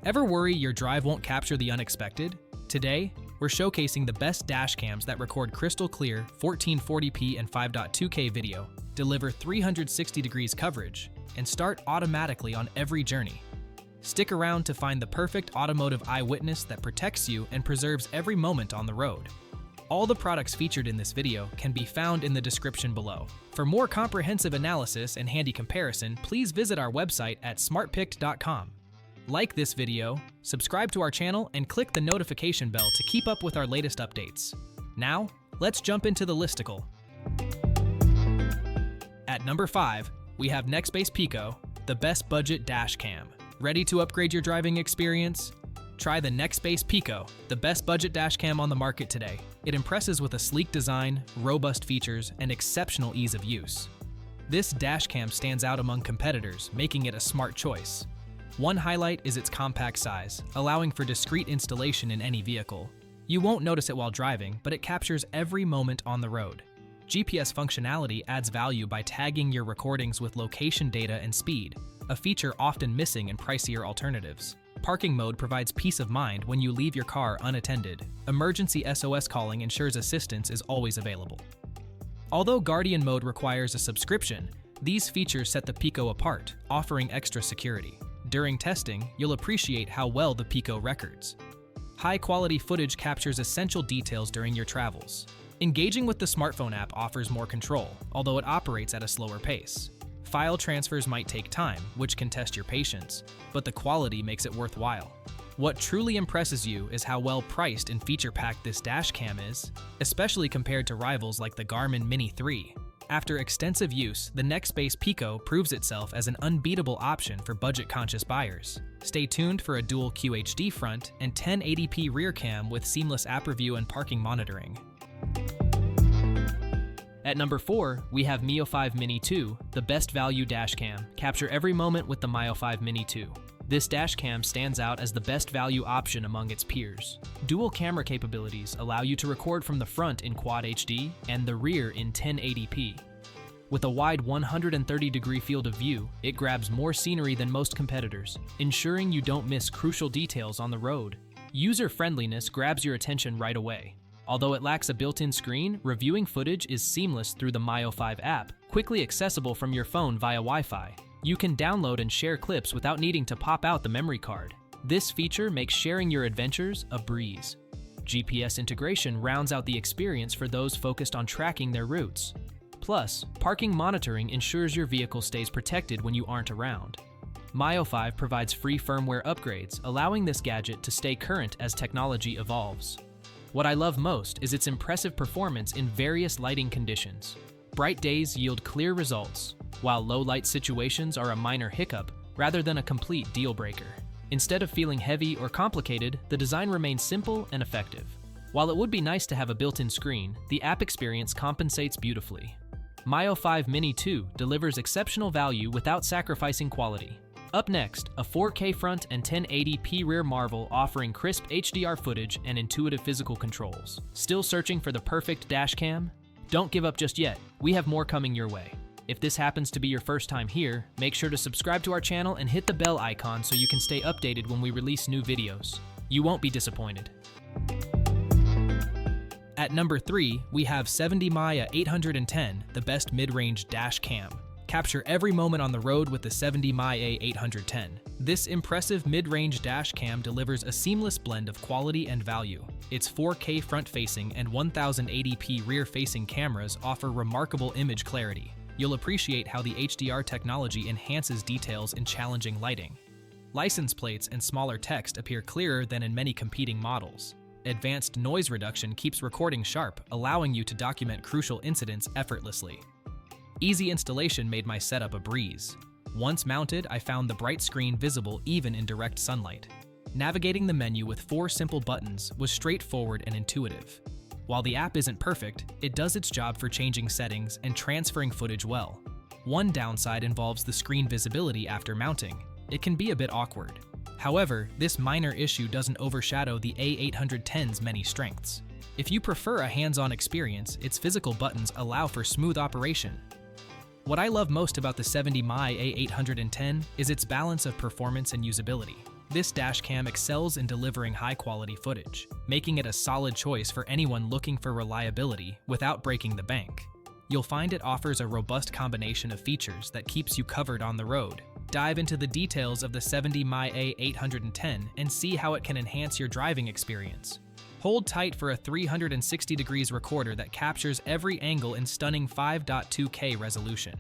Ever worry your drive won't capture the unexpected? Today, we're showcasing the best dash cams that record crystal clear 1440p and 5.2K video, deliver 360 degrees coverage, and start automatically on every journey. Stick around to find the perfect automotive eyewitness that protects you and preserves every moment on the road. All the products featured in this video can be found in the description below. For more comprehensive analysis and handy comparison, please visit our website at smartpicked.com. Like this video, subscribe to our channel, and click the notification bell to keep up with our latest updates. Now, let's jump into the listicle. At number 5, we have Nextbase Piqo, the best budget dash cam. Ready to upgrade your driving experience? Try the Nextbase Piqo, the best budget dash cam on the market today. It impresses with a sleek design, robust features, and exceptional ease of use. This dash cam stands out among competitors, making it a smart choice. One highlight is its compact size, allowing for discreet installation in any vehicle. You won't notice it while driving, but it captures every moment on the road. GPS functionality adds value by tagging your recordings with location data and speed, a feature often missing in pricier alternatives. Parking mode provides peace of mind when you leave your car unattended. Emergency SOS calling ensures assistance is always available. Although Guardian mode requires a subscription, these features set the Piqo apart, offering extra security. During testing, you'll appreciate how well the Piqo records. High-quality footage captures essential details during your travels. Engaging with the smartphone app offers more control, although it operates at a slower pace. File transfers might take time, which can test your patience, but the quality makes it worthwhile. What truly impresses you is how well priced and feature-packed this dash cam is, especially compared to rivals like the Garmin Mini 3. After extensive use, the Nextbase Piqo proves itself as an unbeatable option for budget-conscious buyers. Stay tuned for a dual QHD front and 1080p rear cam with seamless app review and parking monitoring. At number 4, we have Miofive Mini 2, the best value dash cam. Capture every moment with the Miofive Mini 2. This dash cam stands out as the best value option among its peers. Dual camera capabilities allow you to record from the front in Quad HD and the rear in 1080p. With a wide 130-degree field of view, it grabs more scenery than most competitors, ensuring you don't miss crucial details on the road. User-friendliness grabs your attention right away. Although it lacks a built-in screen, reviewing footage is seamless through the Miofive app, quickly accessible from your phone via Wi-Fi. You can download and share clips without needing to pop out the memory card. This feature makes sharing your adventures a breeze. GPS integration rounds out the experience for those focused on tracking their routes. Plus, parking monitoring ensures your vehicle stays protected when you aren't around. Miofive provides free firmware upgrades, allowing this gadget to stay current as technology evolves. What I love most is its impressive performance in various lighting conditions. Bright days yield clear results, while low-light situations are a minor hiccup rather than a complete deal-breaker. Instead of feeling heavy or complicated, the design remains simple and effective. While it would be nice to have a built-in screen, the app experience compensates beautifully. Miofive Mini 2 delivers exceptional value without sacrificing quality. Up next, a 4K front and 1080p rear marvel offering crisp HDR footage and intuitive physical controls. Still searching for the perfect dash cam? Don't give up just yet. We have more coming your way. If this happens to be your first time here, make sure to subscribe to our channel and hit the bell icon so you can stay updated when we release new videos. You won't be disappointed. At number 3, we have 70mm 810, the best mid-range dash cam. Capture every moment on the road with the 70mm 810. This impressive mid-range dash cam delivers a seamless blend of quality and value. Its 4K front-facing and 1080p rear-facing cameras offer remarkable image clarity. You'll appreciate how the HDR technology enhances details in challenging lighting. License plates and smaller text appear clearer than in many competing models. Advanced noise reduction keeps recording sharp, allowing you to document crucial incidents effortlessly. Easy installation made my setup a breeze. Once mounted, I found the bright screen visible even in direct sunlight. Navigating the menu with 4 simple buttons was straightforward and intuitive. While the app isn't perfect, it does its job for changing settings and transferring footage well. One downside involves the screen visibility after mounting. It can be a bit awkward. However, this minor issue doesn't overshadow the A810's many strengths. If you prefer a hands-on experience, its physical buttons allow for smooth operation. What I love most about the 70mm A810 is its balance of performance and usability. This dashcam excels in delivering high-quality footage, making it a solid choice for anyone looking for reliability without breaking the bank. You'll find it offers a robust combination of features that keeps you covered on the road. Dive into the details of the 70 mA 810 and see how it can enhance your driving experience. Hold tight for a 360 degrees recorder that captures every angle in stunning 5.2K resolution.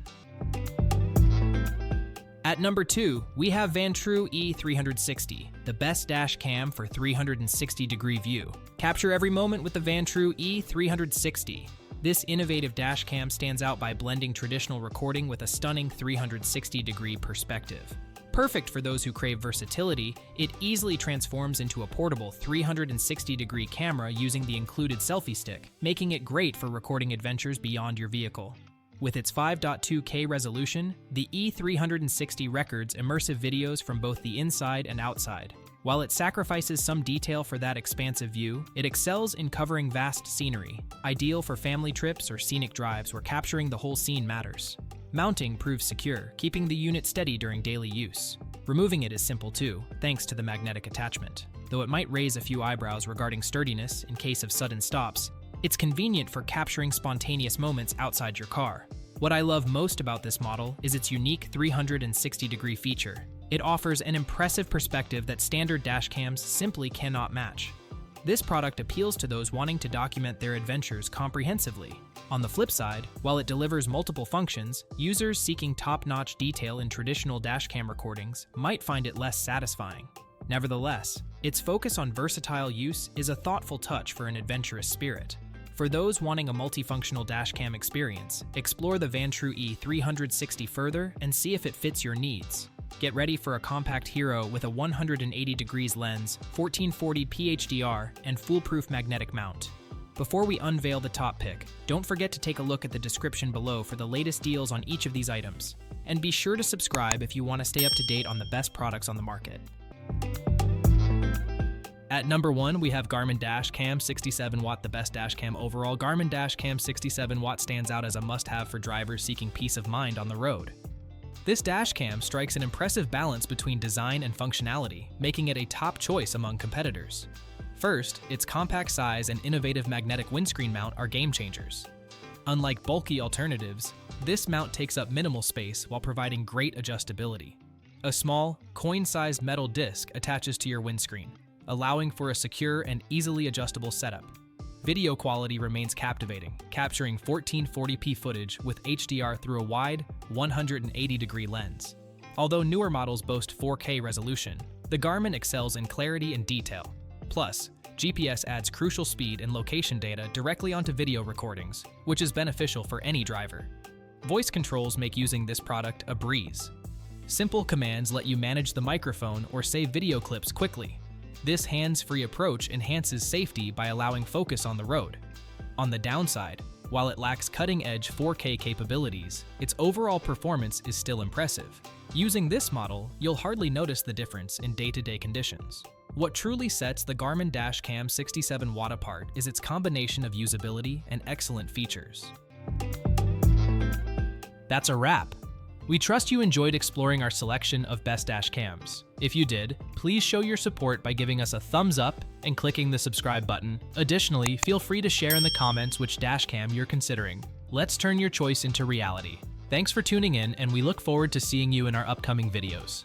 At number 2, we have VanTrue E360, the best dash cam for 360-degree view. Capture every moment with the VanTrue E360. This innovative dash cam stands out by blending traditional recording with a stunning 360-degree perspective. Perfect for those who crave versatility, it easily transforms into a portable 360-degree camera using the included selfie stick, making it great for recording adventures beyond your vehicle. With its 5.2K resolution, the E360 records immersive videos from both the inside and outside. While it sacrifices some detail for that expansive view, it excels in covering vast scenery, ideal for family trips or scenic drives where capturing the whole scene matters. Mounting proves secure, keeping the unit steady during daily use. Removing it is simple too, thanks to the magnetic attachment. Though it might raise a few eyebrows regarding sturdiness in case of sudden stops, it's convenient for capturing spontaneous moments outside your car. What I love most about this model is its unique 360-degree feature. It offers an impressive perspective that standard dashcams simply cannot match. This product appeals to those wanting to document their adventures comprehensively. On the flip side, while it delivers multiple functions, users seeking top-notch detail in traditional dashcam recordings might find it less satisfying. Nevertheless, its focus on versatile use is a thoughtful touch for an adventurous spirit. For those wanting a multifunctional dashcam experience, explore the VanTrue E360 further and see if it fits your needs. Get ready for a compact hero with a 180 degrees lens, 1440p HDR, and foolproof magnetic mount. Before we unveil the top pick, don't forget to take a look at the description below for the latest deals on each of these items. And be sure to subscribe if you want to stay up to date on the best products on the market. At number 1, we have Garmin Dashcam 67W, the best dashcam overall. Garmin Dashcam 67W stands out as a must-have for drivers seeking peace of mind on the road. This dashcam strikes an impressive balance between design and functionality, making it a top choice among competitors. First, its compact size and innovative magnetic windscreen mount are game changers. Unlike bulky alternatives, this mount takes up minimal space while providing great adjustability. A small, coin-sized metal disc attaches to your windscreen, allowing for a secure and easily adjustable setup. Video quality remains captivating, capturing 1440p footage with HDR through a wide, 180-degree lens. Although newer models boast 4K resolution, the Garmin excels in clarity and detail. Plus, GPS adds crucial speed and location data directly onto video recordings, which is beneficial for any driver. Voice controls make using this product a breeze. Simple commands let you manage the microphone or save video clips quickly. This hands-free approach enhances safety by allowing focus on the road. On the downside, while it lacks cutting-edge 4K capabilities, its overall performance is still impressive. Using this model, you'll hardly notice the difference in day-to-day conditions. What truly sets the Garmin Dashcam 67W apart is its combination of usability and excellent features. That's a wrap. We trust you enjoyed exploring our selection of best dash cams. If you did, please show your support by giving us a thumbs up and clicking the subscribe button. Additionally, feel free to share in the comments which dash cam you're considering. Let's turn your choice into reality. Thanks for tuning in, and we look forward to seeing you in our upcoming videos.